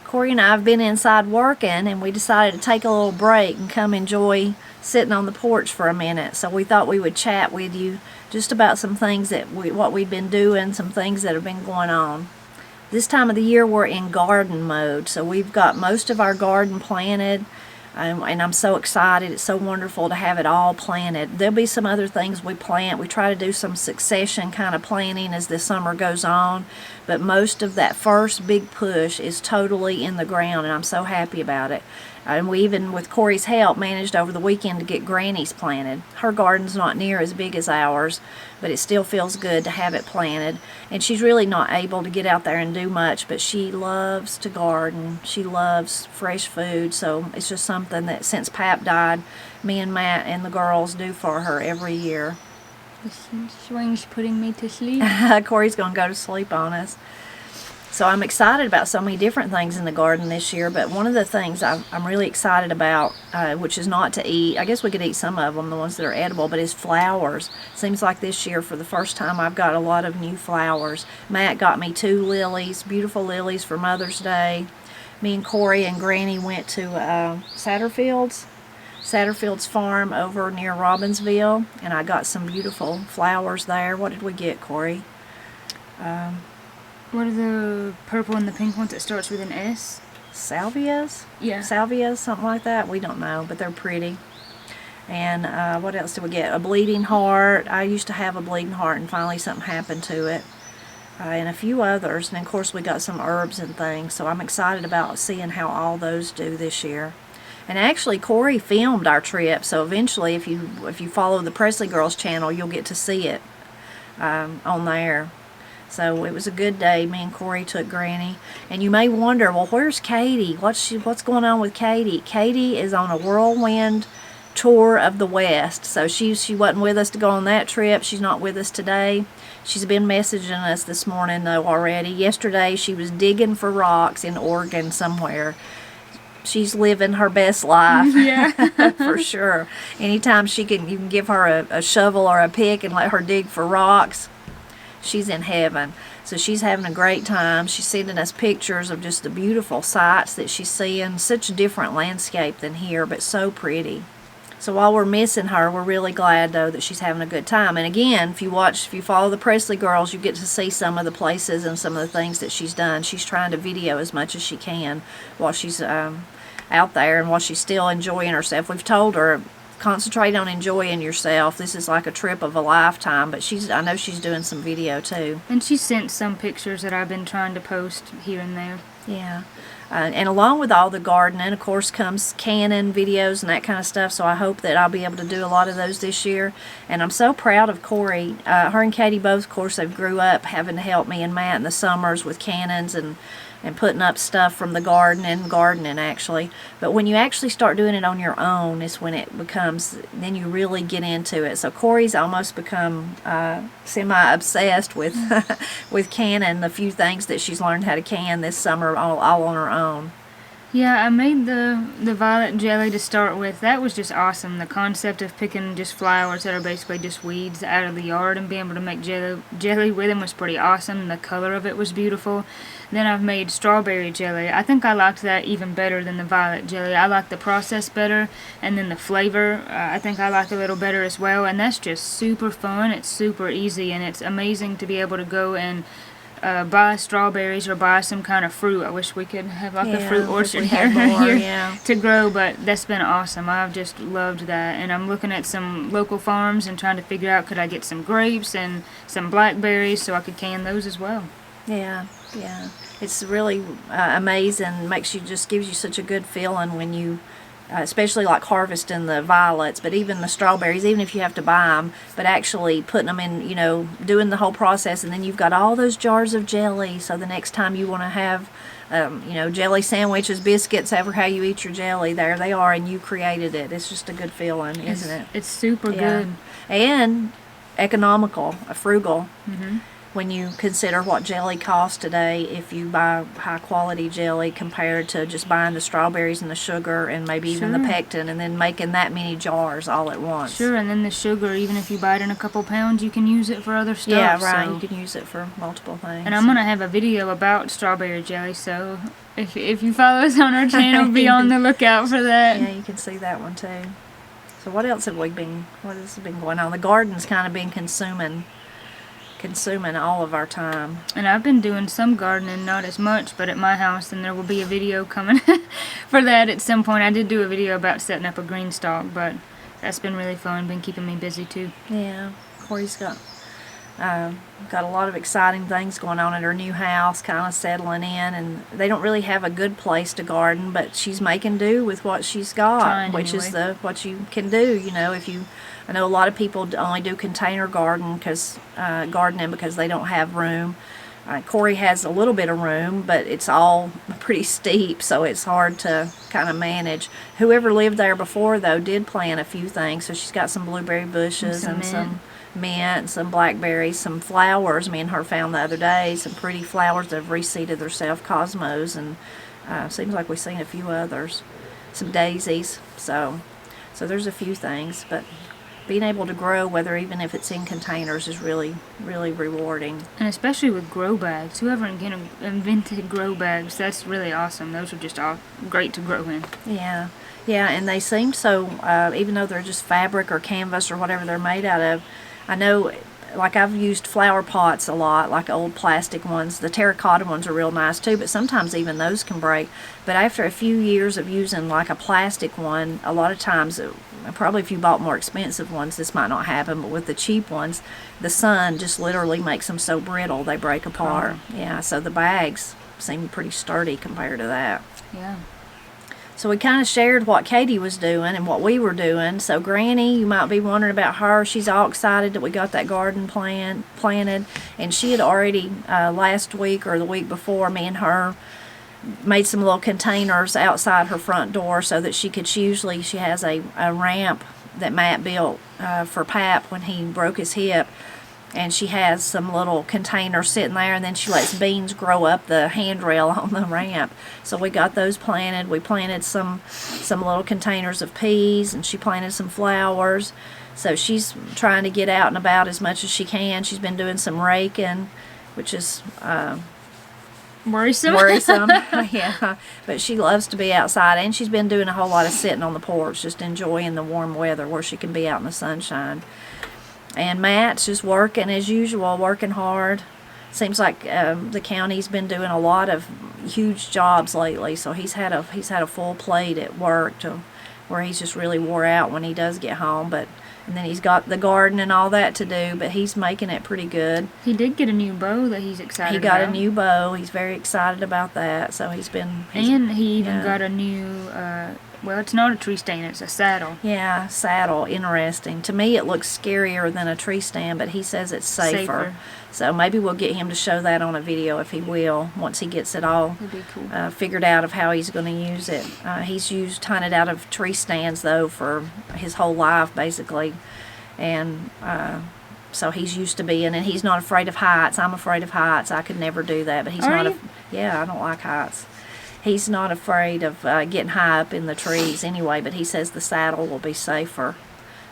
Corey and I have been inside working, and we decided to take a little break and come enjoy sitting on the porch for a minute. So we thought we would chat with you just about some things what we've been doing, some things that have been going on. This time of the year we're in garden mode, so we've got most of our garden planted, and I'm so excited. It's so wonderful to have it all planted. There'll be some other things we plant. We try to do some succession kind of planting as the summer goes on, but most of that first big push is totally in the ground, and I'm so happy about it. And we even, with Corey's help, managed over the weekend to get Granny's planted. Her garden's not near as big as ours, but it still feels good to have it planted. And she's really not able to get out there and do much, but she loves to garden. She loves fresh food, so it's just something that since Pap died, me and Matt and the girls do for her every year. The swing's putting me to sleep. Corey's going to go to sleep on us. So I'm excited about so many different things in the garden this year, but one of the things I'm really excited about, which is not to eat, I guess we could eat some of them, the ones that are edible, but is flowers. Seems like this year, for the first time, I've got a lot of new flowers. Matt got me 2 lilies, beautiful lilies for Mother's Day. Me and Corey and Granny went to Satterfield's farm over near Robbinsville, and I got some beautiful flowers there. What did we get, Corey? What are the purple and the pink ones that starts with an S? Salvias? Yeah. Salvias, something like that. We don't know, but they're pretty. And what else did we get? A bleeding heart. I used to have a bleeding heart, and finally something happened to it. And a few others. And, of course, we got some herbs and things. So I'm excited about seeing how all those do this year. And actually, Corey filmed our trip. So eventually, if you follow the Pressley Girls channel, you'll get to see it on there. So it was a good day. Me and Corey took Granny. And you may wonder, well, where's Katie? What's going on with Katie? Katie is on a whirlwind tour of the West. So she wasn't with us to go on that trip. She's not with us today. She's been messaging us this morning, though, already. Yesterday, she was digging for rocks in Oregon somewhere. She's living her best life. Yeah. For sure. Anytime you can give her a shovel or a pick and let her dig for rocks, she's in heaven. So she's having a great time. She's sending us pictures of just the beautiful sights that she's seeing. Such a different landscape than here, but so pretty. So while we're missing her, we're really glad, though, that she's having a good time. And again, if you follow the Pressley Girls, you get to see some of the places and some of the things that she's done. She's trying to video as much as she can while she's out there and while she's still enjoying herself. We've told her, concentrate on enjoying yourself. This is like a trip of a lifetime, but I know she's doing some video too. And she sent some pictures that I've been trying to post here and there. Yeah. And along with all the gardening, of course, comes canning videos and that kind of stuff, so I hope that I'll be able to do a lot of those this year. And I'm so proud of Corey. Her and Katie both, of course, they grew up having to help me and Matt in the summers with cannons and putting up stuff from the gardening actually. But when you actually start doing it on your own is when it becomes, then you really get into it. So Corey's almost become semi-obsessed with with canning the few things that she's learned how to can this summer all on her own. Yeah, I made the violet jelly to start with. That was just awesome. The concept of picking just flowers that are basically just weeds out of the yard and being able to make jelly with them was pretty awesome. The color of it was beautiful. Then I've made strawberry jelly. I think I liked that even better than the violet jelly. I like the process better, and then the flavor I think I like a little better as well. And that's just super fun. It's super easy, and it's amazing to be able to go and buy strawberries or buy some kind of fruit. I wish we could have like a fruit orchard here to grow, but that's been awesome. I've just loved that, and I'm looking at some local farms and trying to figure out could I get some grapes and some blackberries so I could can those as well. Yeah. It's really amazing. Gives you such a good feeling when you especially like harvesting the violets, but even the strawberries, even if you have to buy them, but actually putting them in, doing the whole process, and then you've got all those jars of jelly, so the next time you want to have, jelly sandwiches, biscuits, however how you eat your jelly, there they are, and you created it. It's just a good feeling, isn't it? It's super good. And economical, frugal. Mm-hmm. when you consider what jelly costs today, if you buy high quality jelly compared to just buying the strawberries and the sugar and maybe even the Sure. pectin and then making that many jars all at once. Sure, and then the sugar, even if you buy it in a couple pounds, you can use it for other stuff. Yeah, right. So. You can use it for multiple things. And I'm going to have a video about strawberry jelly, so if you follow us on our channel, be on the lookout for that. Yeah, you can see that one too. So what else what has been going on? The garden's kind of been consuming all of our time. And I've been doing some gardening, not as much, but at my house, and there will be a video coming for that at some point. I did do a video about setting up a green stalk, but that's been really fun, been keeping me busy too. Yeah, Corey's got a lot of exciting things going on at her new house, kind of settling in, and they don't really have a good place to garden, but she's making do with what she's got, Trying which is anyway. what you can do. You know, I know a lot of people only do container gardening because they don't have room. Corey has a little bit of room, but it's all pretty steep, so it's hard to kind of manage. Whoever lived there before, though, did plant a few things. So she's got some blueberry bushes and some mint, some blackberries, some flowers. Me and her found the other day some pretty flowers that have reseeded themselves, cosmos, and seems like we've seen a few others. Some daisies. So there's a few things, but being able to grow, whether even if it's in containers, is really, really rewarding. And especially with grow bags. Whoever invented grow bags, that's really awesome. Those are just all great to grow in. Yeah, and they seem so, even though they're just fabric or canvas or whatever they're made out of, I know, like I've used flower pots a lot, like old plastic ones. The terracotta ones are real nice too, but sometimes even those can break. But after a few years of using like a plastic one, a lot of times, probably if you bought more expensive ones, this might not happen, but with the cheap ones, the sun just literally makes them so brittle they break apart. Yeah, so the bags seem pretty sturdy compared to that. Yeah. So we kind of shared what Katie was doing and what we were doing. So Granny, you might be wondering about her. She's all excited that we got that garden planted. And she had already, last week or the week before, me and her made some little containers outside her front door so that she has a ramp that Matt built for Pap when he broke his hip. And she has some little containers sitting there, and then she lets beans grow up the handrail on the ramp. So we got those planted. We planted some little containers of peas, and she planted some flowers. So she's trying to get out and about as much as she can. She's been doing some raking, which is Worrisome. Yeah, but she loves to be outside, and she's been doing a whole lot of sitting on the porch, just enjoying the warm weather where she can be out in the sunshine. And Matt's just working as usual, working hard. Seems like the county's been doing a lot of huge jobs lately, so he's had a full plate at work to where he's just really wore out when he does get home. And then he's got the garden and all that to do, but he's making it pretty good. He did get a new bow that he's excited about. He got a new bow. He's very excited about that. So he even got a new, well, it's not a tree stand, it's a saddle. Yeah, saddle. Interesting. To me, it looks scarier than a tree stand, but he says it's safer. So maybe we'll get him to show that on a video if he will, once he gets it all figured out of how he's going to use it. He's hunted out of tree stands, though, for his whole life, basically. And so he's used to being, and he's not afraid of heights. I'm afraid of heights. I could never do that, but he's not. Yeah, I don't like heights. He's not afraid of getting high up in the trees anyway, but he says the saddle will be safer.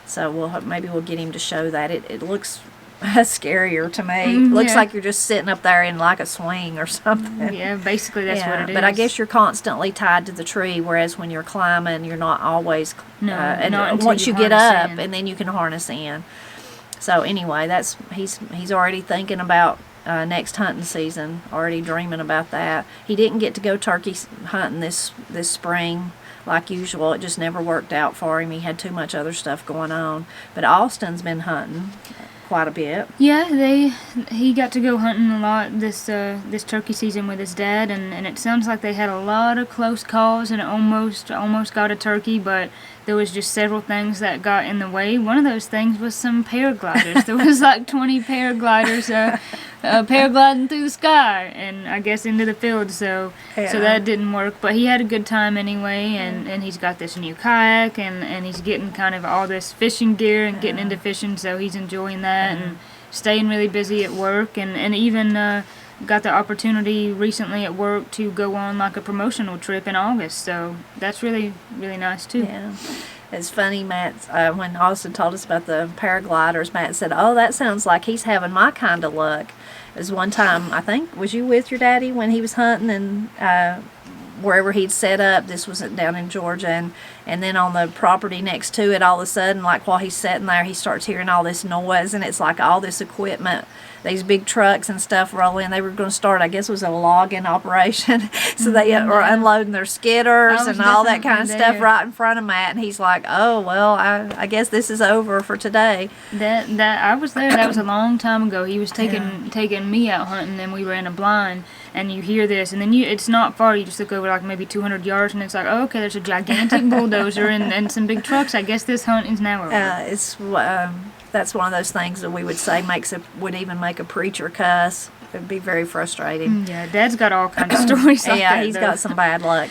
So maybe we'll get him to show that. It looks scarier to me. Looks like you're just sitting up there in like a swing or something. Yeah, basically that's what it is. But I guess you're constantly tied to the tree, whereas when you're climbing, you're not always. Not once you get up, in. and then you can harness in. So anyway, he's already thinking about next hunting season, already dreaming about that. He didn't get to go turkey hunting this spring like usual. It just never worked out for him. He had too much other stuff going on. But Austin's been hunting quite a bit. Yeah, he got to go hunting a lot this turkey season with his dad, and it sounds like they had a lot of close calls and almost got a turkey, but there was just several things that got in the way. One of those things was some paragliders. There was like 20 paragliders paragliding through the sky and I guess into the field, so that didn't work. But he had a good time anyway, and he's got this new kayak, and he's getting kind of all this fishing gear and getting into fishing, so he's enjoying that. staying really busy at work, and even got the opportunity recently at work to go on like a promotional trip in August. So that's really, really nice too. Yeah. It's funny, Matt, when Austin told us about the paragliders, Matt said, "Oh, that sounds like he's having my kind of luck." It was one time, I think, was you with your daddy when he was hunting and wherever he'd set up? This was down in Georgia, and then on the property next to it, all of a sudden, like while he's sitting there, he starts hearing all this noise, and it's like all this equipment, these big trucks and stuff roll in. They were going to start, I guess it was a logging operation, so they were unloading their skidders and all that kind of stuff right in front of Matt, and he's like, "Oh, well, I guess this is over for today." That I was there. That was a long time ago. He was taking me out hunting, and we were in a blind, and you hear this, and then it's not far. You just look over like maybe 200 yards, and it's like, oh, okay, there's a gigantic bulldozer and some big trucks. I guess this hunting's now over. That's one of those things that we would say would even make a preacher cuss. It'd be very frustrating. Yeah, Dad's got all kinds of stories like that. Yeah, he's got some bad luck.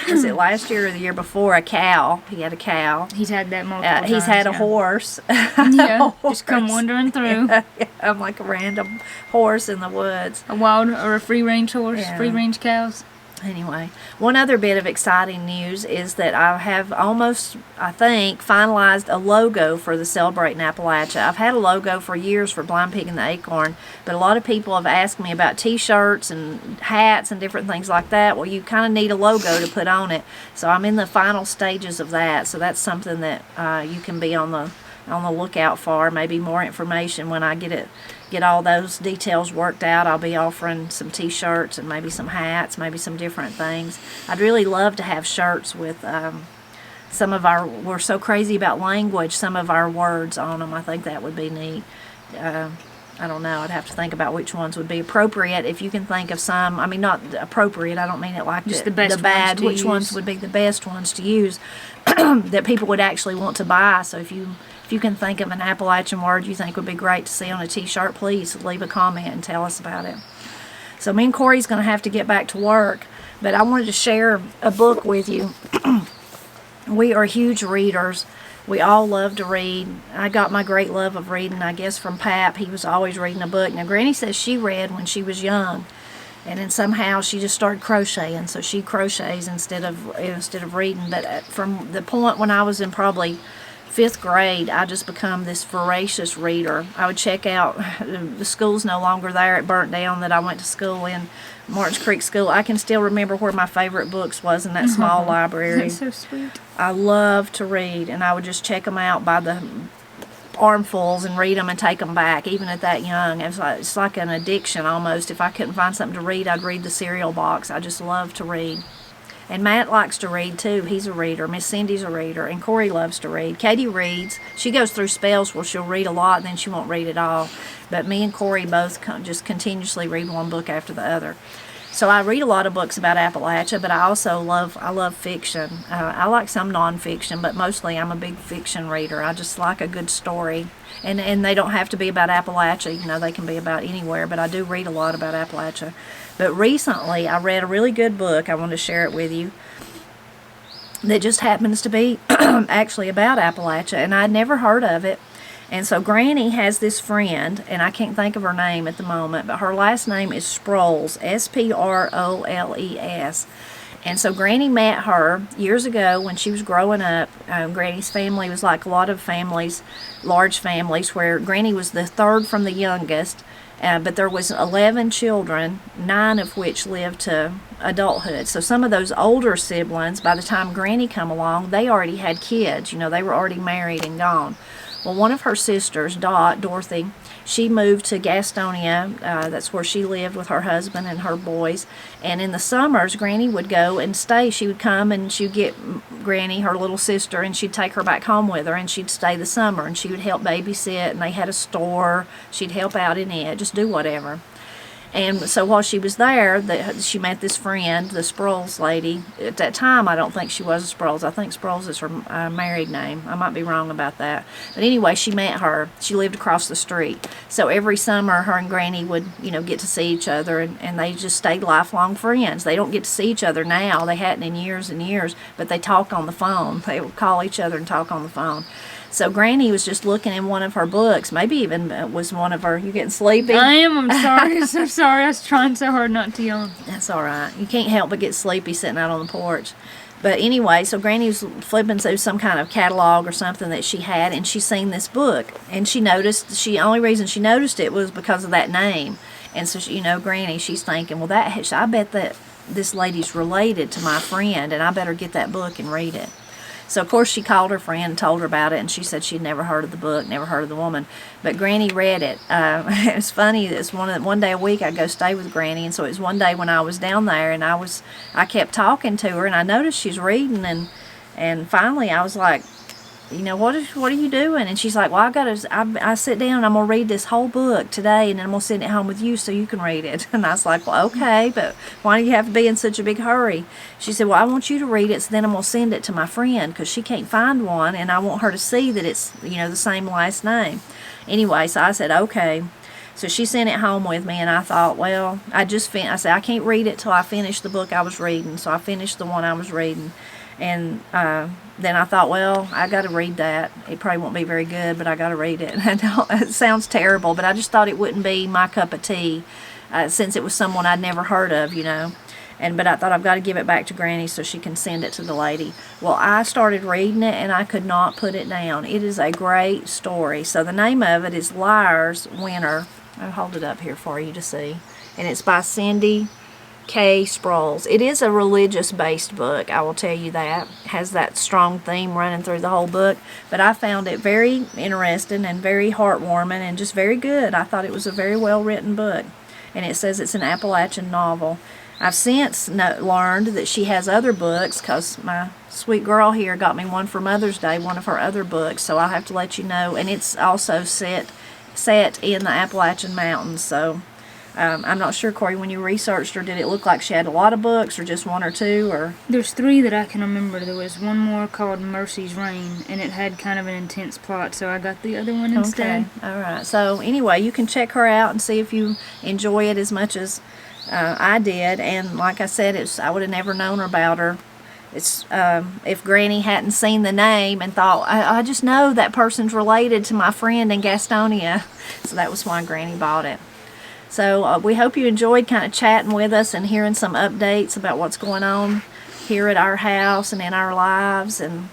Was it last year or the year before? A cow. He had a cow. He's had that multiple times. He's had a horse. Yeah, just come wandering through. Yeah, like a random horse in the woods. A wild or a free-range horse, free-range cows. Anyway, one other bit of exciting news is that I have almost, I think, finalized a logo for the Celebrating Appalachia. I've had a logo for years for Blind Pig and the Acorn, but a lot of people have asked me about t-shirts and hats and different things like that. Well, you kind of need a logo to put on it, so I'm in the final stages of that. So that's something that you can be on the lookout for. Maybe more information when I get all those details worked out. I'll be offering some t-shirts and maybe some hats, maybe some different things. I'd really love to have shirts with some of we're so crazy about language, some of our words on them. I think that would be neat. I don't know. I'd have to think about which ones would be appropriate. If you can think of some, I mean, not appropriate, I don't mean it like just the best bad. Which ones would be the best ones to use that people would actually want to buy. So if you can think of an Appalachian word you think would be great to see on a t-shirt, please leave a comment and tell us about it. So me and Corey's going to have to get back to work, but I wanted to share a book with you. We are huge readers. We all love to read. I got my great love of reading, I guess, from Pap. He was always reading a book. Now, Granny says she read when she was young, and then somehow she just started crocheting, so she crochets instead of reading. But from the point when I was in probably 5th grade, I just become this voracious reader. I would check out, the school's no longer there, it burnt down that I went to school in, March Creek School. I can still remember where my favorite books was in that small library. That's so sweet. I love to read, and I would just check them out by the armfuls and read them and take them back, even at that young. It's like an addiction almost. If I couldn't find something to read, I'd read the cereal box. I just love to read. And Matt likes to read too. He's a reader. Miss Cindy's a reader. And Corey loves to read. Katie reads. She goes through spells where she'll read a lot and then she won't read at all. But me and Corey both just continuously read one book after the other. So I read a lot of books about Appalachia, but I also love fiction. I like some nonfiction, but mostly I'm a big fiction reader. I just like a good story. And they don't have to be about Appalachia. You know, they can be about anywhere, but I do read a lot about Appalachia. But recently, I read a really good book. I want to share it with you that just happens to be actually about Appalachia, and I'd never heard of it. And so Granny has this friend, and I can't think of her name at the moment, but her last name is Sproles, Sproles. And so Granny met her years ago when she was growing up. Granny's family was like a lot of families, large families, where Granny was the third from the youngest. But there was 11 children, 9 of which lived to adulthood. So some of those older siblings, by the time Granny come along, they already had kids. You know, they were already married and gone. Well, one of her sisters, Dorothy, she moved to Gastonia. That's where she lived with her husband and her boys. And in the summers, Granny would go and stay. She would come and she'd get Granny, her little sister, and she'd take her back home with her, and she'd stay the summer, and she would help babysit, and they had a store. She'd help out in it, just do whatever. And so while she was there, she met this friend, the Sproles lady. At that time, I don't think she was a Sproles. I think Sproles is her married name. I might be wrong about that. But anyway, she met her. She lived across the street. So every summer, her and Granny would, get to see each other, and they just stayed lifelong friends. They don't get to see each other now. They hadn't in years and years, but they talk on the phone. They would call each other and talk on the phone. So Granny was just looking in one of her books, maybe even was one of her. You getting sleepy? I am. I'm sorry. I'm so sorry. I was trying so hard not to yawn. That's all right. You can't help but get sleepy sitting out on the porch. But anyway, so Granny was flipping through some kind of catalog or something that she had, and she seen this book, and she noticed. Only reason she noticed it was because of that name, and so she, Granny, she's thinking, well, I bet that this lady's related to my friend, and I better get that book and read it. So, of course, she called her friend and told her about it, and she said she'd never heard of the book, never heard of the woman. But Granny read it. It was funny. It's one day a week I'd go stay with Granny, and so it was one day when I was down there, and I kept talking to her, and I noticed she's reading, and finally I was like, what are you doing? And she's like, well, I sit down and I'm going to read this whole book today, and then I'm going to send it home with you so you can read it. And I was like, well, okay, but why do you have to be in such a big hurry? She said, well, I want you to read it, so then I'm going to send it to my friend because she can't find one, and I want her to see that it's, the same last name. Anyway, so I said, okay. So she sent it home with me, and I thought, well, I said, I can't read it till I finish the book I was reading. So I finished the one I was reading. And then I thought, well, I got to read that. It probably won't be very good, but I got to read it. It sounds terrible, but I just thought it wouldn't be my cup of tea since it was someone I'd never heard of, But I thought I've got to give it back to Granny so she can send it to the lady. Well, I started reading it, and I could not put it down. It is a great story. So the name of it is Liar's Winter. I'll hold it up here for you to see. And it's by Cindy K. Sproles. It is a religious-based book, I will tell you that. It has that strong theme running through the whole book, but I found it very interesting and very heartwarming and just very good. I thought it was a very well-written book, and it says it's an Appalachian novel. I've since learned that she has other books because my sweet girl here got me one for Mother's Day, one of her other books, so I'll have to let you know, and it's also set in the Appalachian Mountains, so I'm not sure, Corey, when you researched her, did it look like she had a lot of books or just one or two? Or There's 3 that I can remember. There was one more called Mercy's Reign, and it had kind of an intense plot, so I got the other one instead. Okay, all right. So anyway, you can check her out and see if you enjoy it as much as I did. And like I said, I would have never known about her. It's if Granny hadn't seen the name and thought, I just know that person's related to my friend in Gastonia. So that was why Granny bought it. So we hope you enjoyed kind of chatting with us and hearing some updates about what's going on here at our house and in our lives. And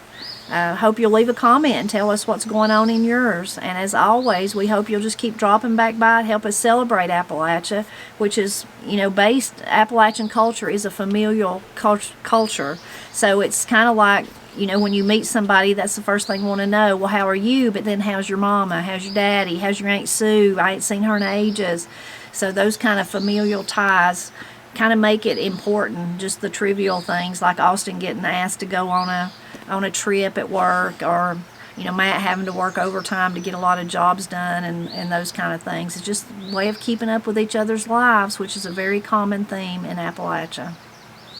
hope you'll leave a comment and tell us what's going on in yours. And as always, we hope you'll just keep dropping back by and help us celebrate Appalachia, which is, Appalachian culture is a familial culture. So it's kind of like, when you meet somebody, that's the first thing you want to know. Well, how are you? But then how's your mama? How's your daddy? How's your Aunt Sue? I ain't seen her in ages. So those kind of familial ties kind of make it important, just the trivial things like Austin getting asked to go on a trip at work, or Matt having to work overtime to get a lot of jobs done, and those kind of things. It's just a way of keeping up with each other's lives, which is a very common theme in Appalachia.